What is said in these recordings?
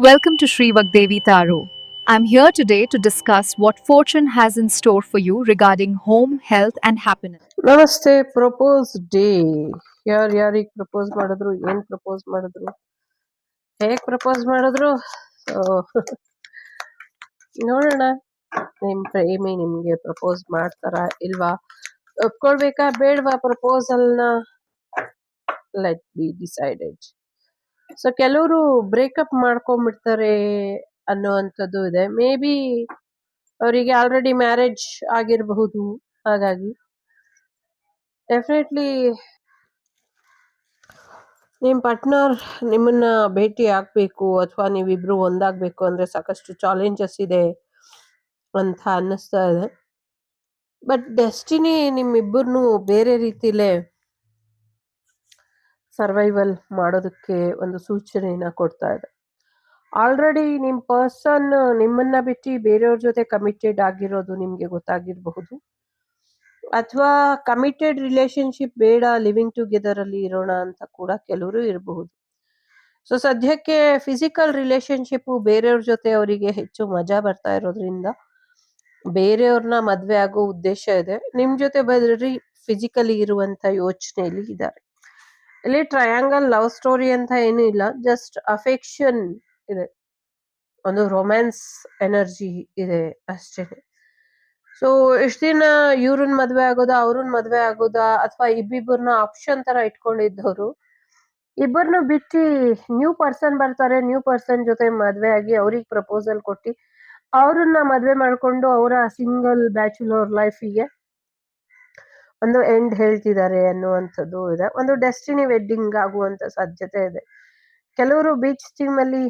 Welcome to Sri Vagdevi Taro. I'm here today to discuss what fortune has in store for you regarding home, health, and happiness. ನಮಸ್ತೆ. Propose day. ಯಾರಿಗೆ propose ಮಾಡಿದ್ರು, ಏನ್ propose ಮಾಡಿದ್ರು, ಹೇಗ್ propose ಮಾಡಿದ್ರು, so ನೋಡೋಣ. ನಿಮ್ ಪ್ರೇಮಿ ನಿಮ್ಗೆ ಪ್ರಪೋಸ್ ಮಾಡ್ತಾರ ಇಲ್ವಾ, ಒಪ್ಕೊಳ್ಬೇಕಾ ಬೇಡವಾ ಪ್ರಪೋಸಲ್ನ, ಲೆಟ್ ಬಿ ಡಿಸೈಡೆಡ್. ಸೊ ಕೆಲವರು ಬ್ರೇಕಪ್ ಮಾಡ್ಕೊಂಡ್ಬಿಡ್ತಾರೆ ಅನ್ನುವಂಥದ್ದು ಇದೆ. ಮೇ ಬಿ ಅವರಿಗೆ ಆಲ್ರೆಡಿ ಮ್ಯಾರೇಜ್ ಆಗಿರಬಹುದು. ಹಾಗಾಗಿ ಡೆಫಿನೆಟ್ಲಿ ನಿಮ್ಮ ಪಾರ್ಟ್ನರ್ ನಿಮ್ಮನ್ನ ಭೇಟಿ ಆಗ್ಬೇಕು ಅಥವಾ ನೀವಿಬ್ರು ಒಂದಾಗಬೇಕು ಅಂದ್ರೆ ಸಾಕಷ್ಟು ಚಾಲೆಂಜಸ್ ಇದೆ ಅಂತ ಅನ್ನಿಸ್ತಾ ಇದೆ. ಬಟ್ ಡೆಸ್ಟಿನಿ ನಿಮ್ಮಿಬ್ಬರನ್ನು ಬೇರೆ ರೀತಿಲೇ ಸರ್ವೈವಲ್ ಮಾಡೋದಕ್ಕೆ ಒಂದು ಸೂಚನೆಯನ್ನ ಕೊಡ್ತಾ ಇದೆ. ಆಲ್ರೆಡಿ ನಿಮ್ಮ ಪರ್ಸನ್ ನಿಮ್ಮನ್ನ ಬಿಟ್ಟು ಬೇರೆಯವ್ರ ಜೊತೆ ಕಮಿಟೆಡ್ ಆಗಿರೋದು ನಿಮ್ಗೆ ಗೊತ್ತಾಗಿರಬಹುದು, ಅಥವಾ ಕಮಿಟೆಡ್ ರಿಲೇಶನ್ಶಿಪ್ ಬೇಡ, ಲಿವಿಂಗ್ ಟುಗೆದರ್ ಅಲ್ಲಿ ಇರೋಣ ಅಂತ ಕೂಡ ಕೆಲವರು ಇರಬಹುದು. ಸೊ ಸದ್ಯಕ್ಕೆ ಫಿಸಿಕಲ್ ರಿಲೇಶನ್ಶಿಪ್ ಬೇರೆಯವ್ರ ಜೊತೆ ಅವರಿಗೆ ಹೆಚ್ಚು ಮಜಾ ಬರ್ತಾ ಇರೋದ್ರಿಂದ ಬೇರೆಯವ್ರನ್ನ ಮದ್ವೆ ಆಗೋ ಉದ್ದೇಶ ಇದೆ. ನಿಮ್ ಜೊತೆ ಬರೀ ಫಿಸಿಕಲಿ ಇರುವಂತ ಯೋಚನೆಯಲ್ಲಿ ಇದ್ದಾರೆ. ಇಲ್ಲಿ ಟ್ರಯಾಂಗಲ್ ಲವ್ ಸ್ಟೋರಿ ಅಂತ ಏನೂ ಇಲ್ಲ, ಜಸ್ಟ್ ಅಫೆಕ್ಷನ್ ಇದೆ, ಒಂದು ರೊಮ್ಯಾನ್ಸ್ ಎನರ್ಜಿ ಇದೆ ಅಷ್ಟೇನೆ. ಸೊ ಇಷ್ಟ ದಿನ ಇವ್ರನ್ನ ಮದ್ವೆ ಆಗೋದಾ, ಅವ್ರನ್ನ ಮದ್ವೆ ಆಗೋದಾ, ಅಥವಾ ಇಬ್ಬಿಬ್ಬರನ್ನ ಆಪ್ಷನ್ ತರ ಇಟ್ಕೊಂಡಿದ್ದವರು ಇಬ್ಬರನ್ನು ಬಿಟ್ಟು ನ್ಯೂ ಪರ್ಸನ್ ಬರ್ತಾರೆ, ನ್ಯೂ ಪರ್ಸನ್ ಜೊತೆ ಮದ್ವೆ ಆಗಿ ಅವ್ರಿಗೆ ಪ್ರಪೋಸಲ್ ಕೊಟ್ಟು ಅವ್ರನ್ನ ಮದ್ವೆ ಮಾಡ್ಕೊಂಡು ಅವರ ಸಿಂಗಲ್ ಬ್ಯಾಚುಲರ್ ಲೈಫಿಗೆ ಒಂದು ಎಂಡ್ ಹೇಳ್ತಿದ್ದಾರೆ ಅನ್ನುವಂಥದ್ದು ಇದೆ. ಒಂದು ಡೆಸ್ಟಿನಿ ವೆಡ್ಡಿಂಗ್ ಆಗುವಂತ ಸಾಧ್ಯತೆ ಇದೆ. ಕೆಲವರು ಬೀಚ್ ಥೀಮ್ ಅಲ್ಲಿ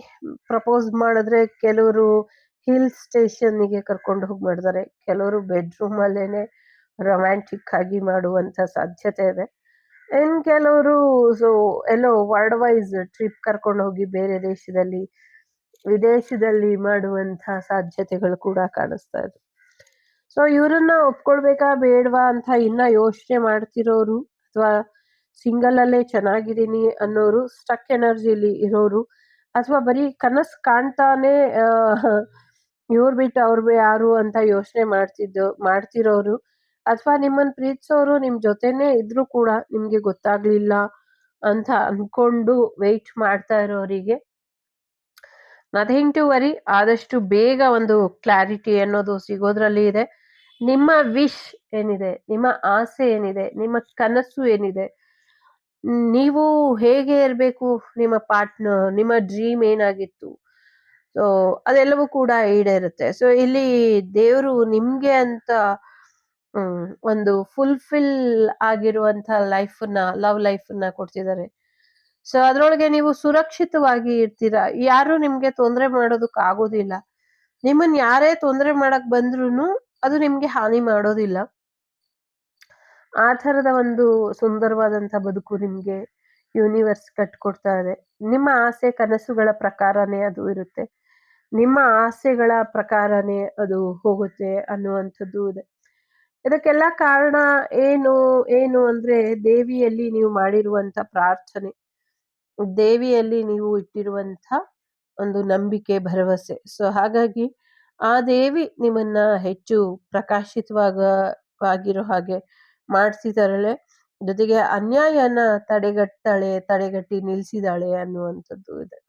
ಪ್ರಪೋಸ್ ಮಾಡಿದ್ರೆ, ಕೆಲವರು ಹಿಲ್ ಸ್ಟೇಷನ್ಗೆ ಕರ್ಕೊಂಡು ಹೋಗಿ ಮಾಡಿದ್ದಾರೆ, ಕೆಲವರು ಬೆಡ್ರೂಮ್ ಅಲ್ಲೇನೆ ರೊಮ್ಯಾಂಟಿಕ್ ಆಗಿ ಮಾಡುವಂತ ಸಾಧ್ಯತೆ ಇದೆ. ಇನ್ ಕೆಲವರು ಸೊ ಎಲ್ಲೋ ವರ್ಲ್ಡ್ ವೈಸ್ ಟ್ರಿಪ್ ಕರ್ಕೊಂಡು ಹೋಗಿ ಬೇರೆ ದೇಶದಲ್ಲಿ, ವಿದೇಶದಲ್ಲಿ ಮಾಡುವಂತ ಸಾಧ್ಯತೆಗಳು ಕೂಡ ಕಾಣಿಸ್ತಾ ಇದೆ. ಸೊ ಇವ್ರನ್ನ ಒಪ್ಕೊಳ್ಬೇಕಾ ಬೇಡವಾ ಅಂತ ಇನ್ನ ಯೋಚನೆ ಮಾಡ್ತಿರೋರು, ಅಥವಾ ಸಿಂಗಲ್ ಅಲ್ಲೇ ಚೆನ್ನಾಗಿದ್ದೀನಿ ಅನ್ನೋರು, ಸ್ಟಕ್ ಎನರ್ಜಿಲಿ ಇರೋರು, ಅಥವಾ ಬರೀ ಕನಸು ಕಾಣ್ತಾನೆ ಇವ್ರು ಬಿಟ್ಟು ಅವ್ರು ಯಾರು ಅಂತ ಯೋಚನೆ ಮಾಡ್ತಿರೋರು, ಅಥವಾ ನಿಮ್ಮನ್ನ ಪ್ರೀತಿಸೋರು ನಿಮ್ ಜೊತೆನೆ ಇದ್ರೂ ಕೂಡ ನಿಮ್ಗೆ ಗೊತ್ತಾಗ್ಲಿಲ್ಲ ಅಂತ ಅನ್ಕೊಂಡು ವೆಯ್ಟ್ ಮಾಡ್ತಾ ಇರೋರಿಗೆ ನಥಿಂಗ್ ಟು ವರಿ, ಆದಷ್ಟು ಬೇಗ ಒಂದು ಕ್ಲಾರಿಟಿ ಅನ್ನೋದು ಸಿಗೋದ್ರಲ್ಲಿ ಇದೆ. ನಿಮ್ಮ ವಿಶ್ ಏನಿದೆ, ನಿಮ್ಮ ಆಸೆ ಏನಿದೆ, ನಿಮ್ಮ ಕನಸು ಏನಿದೆ, ನೀವು ಹೇಗೆ ಇರಬೇಕು, ನಿಮ್ಮ ಪಾರ್ಟ್ನರ್, ನಿಮ್ಮ ಡ್ರೀಮ್ ಏನಾಗಿತ್ತು, ಸೊ ಅದೆಲ್ಲವೂ ಕೂಡ ಈಡೇರುತ್ತೆ. ಸೊ ಇಲ್ಲಿ ದೇವರು ನಿಮ್ಗೆ ಅಂತ ಒಂದು ಫುಲ್ಫಿಲ್ ಆಗಿರುವಂತ ಲೈಫನ್ನ, ಲವ್ ಲೈಫನ್ನ ಕೊಡ್ತಿದ್ದಾರೆ. ಸೊ ಅದ್ರೊಳಗೆ ನೀವು ಸುರಕ್ಷಿತವಾಗಿ ಇರ್ತೀರಾ, ಯಾರು ನಿಮ್ಗೆ ತೊಂದರೆ ಮಾಡೋದಕ್ ಆಗೋದಿಲ್ಲ. ನಿಮ್ಮನ್ ಯಾರೇ ತೊಂದರೆ ಮಾಡಕ್ ಬಂದ್ರೂನು ಅದು ನಿಮ್ಗೆ ಹಾನಿ ಮಾಡೋದಿಲ್ಲ. ಆ ಥರದ ಒಂದು ಸುಂದರವಾದಂತ ಬದುಕು ನಿಮ್ಗೆ ಯೂನಿವರ್ಸ್ ಕಟ್ಕೊಡ್ತಾ ಇದೆ. ನಿಮ್ಮ ಆಸೆ ಕನಸುಗಳ ಪ್ರಕಾರನೇ ಅದು ಇರುತ್ತೆ, ನಿಮ್ಮ ಆಸೆಗಳ ಪ್ರಕಾರನೇ ಅದು ಹೋಗುತ್ತೆ ಅನ್ನುವಂಥದ್ದು ಇದೆ. ಇದಕ್ಕೆಲ್ಲ ಕಾರಣ ಏನು ಏನು ಅಂದ್ರೆ ದೇವಿಯಲ್ಲಿ ನೀವು ಮಾಡಿರುವಂತ ಪ್ರಾರ್ಥನೆ, ದೇವಿಯಲ್ಲಿ ನೀವು ಇಟ್ಟಿರುವಂತ ಒಂದು ನಂಬಿಕೆ, ಭರವಸೆ. ಸೊ ಹಾಗಾಗಿ ಆ ದೇವಿ ನಿಮ್ಮನ್ನ ಹೆಚ್ಚು ಪ್ರಕಾಶಿತವಾಗಿರೋ ಹಾಗೆ ಮಾಡ್ತಿದ್ದಾಳೆ, ಜೊತೆಗೆ ಅನ್ಯಾಯನ ತಡೆಗಟ್ಟಿ ನಿಲ್ಸಿದಾಳೆ ಅನ್ನುವಂಥದ್ದು ಇದೆ.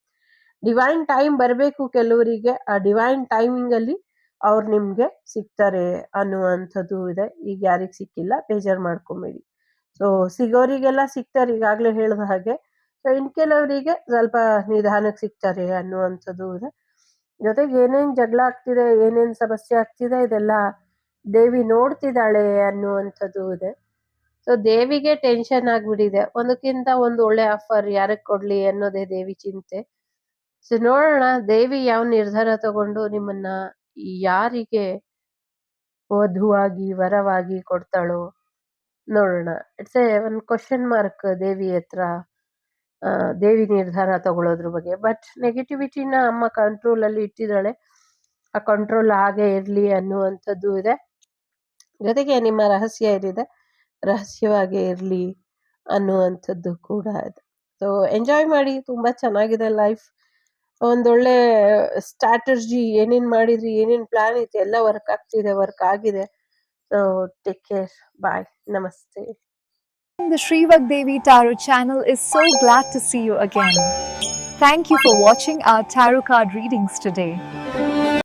ಡಿವೈನ್ ಟೈಮ್ ಬರಬೇಕು ಕೆಲವರಿಗೆ, ಆ ಡಿವೈನ್ ಟೈಮಿಂಗ್ ಅಲ್ಲಿ ಅವ್ರು ನಿಮ್ಗೆ ಸಿಗ್ತಾರೆ ಅನ್ನುವಂಥದ್ದು ಇದೆ. ಈಗ ಯಾರಿಗ್ ಸಿಕ್ಕಿಲ್ಲ ಬೇಜಾರ್ ಮಾಡ್ಕೊಂಬೇಡಿ. ಸೊ ಸಿಗೋರಿಗೆಲ್ಲ ಸಿಗ್ತಾರೆ, ಈಗಾಗ್ಲೇ ಹೇಳಿದ ಹಾಗೆ. ಸೊ ಇನ್ ಕೆಲವರಿಗೆ ಸ್ವಲ್ಪ ನಿಧಾನಕ್ಕೆ ಸಿಗ್ತಾರೆ ಅನ್ನುವಂಥದ್ದು ಇದೆ. ಜೊತೆಗೆ ಏನೇನ್ ಜಗಳ ಆಗ್ತಿದೆ, ಏನೇನ್ ಸಮಸ್ಯೆ ಆಗ್ತಿದೆ, ಇದೆಲ್ಲ ದೇವಿ ನೋಡ್ತಿದ್ದಾಳೆ ಅನ್ನುವಂಥದ್ದು ಇದೆ. ಸೊ ದೇವಿಗೆ ಟೆನ್ಷನ್ ಆಗ್ಬಿಟ್ಟಿದೆ, ಒಂದಕ್ಕಿಂತ ಒಂದು ಒಳ್ಳೆ ಆಫರ್ ಯಾರಕ್ ಕೊಡ್ಲಿ ಅನ್ನೋದೇ ದೇವಿ ಚಿಂತೆ. ಸೊ ನೋಡೋಣ ದೇವಿ ಯಾವ ನಿರ್ಧಾರ ತಗೊಂಡು ನಿಮ್ಮನ್ನ ಯಾರಿಗೆ ವಧುವಾಗಿ ವರವಾಗಿ ಕೊಡ್ತಾಳೋ ನೋಡೋಣ. ಇಟ್ಸ್ ಒಂದು ಕ್ವಶನ್ ಮಾರ್ಕ್ ದೇವಿ ಹತ್ರ, ದೇವಿ ನಿರ್ಧಾರ ತಗೊಳ್ಳೋದ್ರ ಬಗ್ಗೆ. ಬಟ್ ನೆಗೆಟಿವಿಟಿನ ಅಮ್ಮ ಕಂಟ್ರೋಲ್ ಅಲ್ಲಿ ಇಟ್ಟಿದ್ದಾಳೆ, ಆ ಕಂಟ್ರೋಲ್ ಹಾಗೆ ಇರ್ಲಿ ಅನ್ನುವಂಥದ್ದು ಇದೆ. ಜೊತೆಗೆ ನಿಮ್ಮ ರಹಸ್ಯ ಏನಿದೆ ರಹಸ್ಯವಾಗೇ ಇರ್ಲಿ ಅನ್ನುವಂಥದ್ದು ಕೂಡ ಇದೆ. ಸೊ ಎಂಜಾಯ್ ಮಾಡಿ, ತುಂಬಾ ಚೆನ್ನಾಗಿದೆ ಲೈಫ್. ಒಂದೊಳ್ಳೆ ಸ್ಟ್ರಾಟರ್ಜಿ ಏನೇನ್ ಮಾಡಿದ್ರಿ, ಏನೇನ್ ಪ್ಲಾನ್ ಇತ್ತು ಎಲ್ಲ ವರ್ಕ್ ಆಗ್ತಿದೆ, ವರ್ಕ್ ಆಗಿದೆ. So take care. ಬಾಯ್. ನಮಸ್ತೆ. The Shrivak Devi Tarot channel is so glad to see you again. Thank you for watching our tarot card readings today.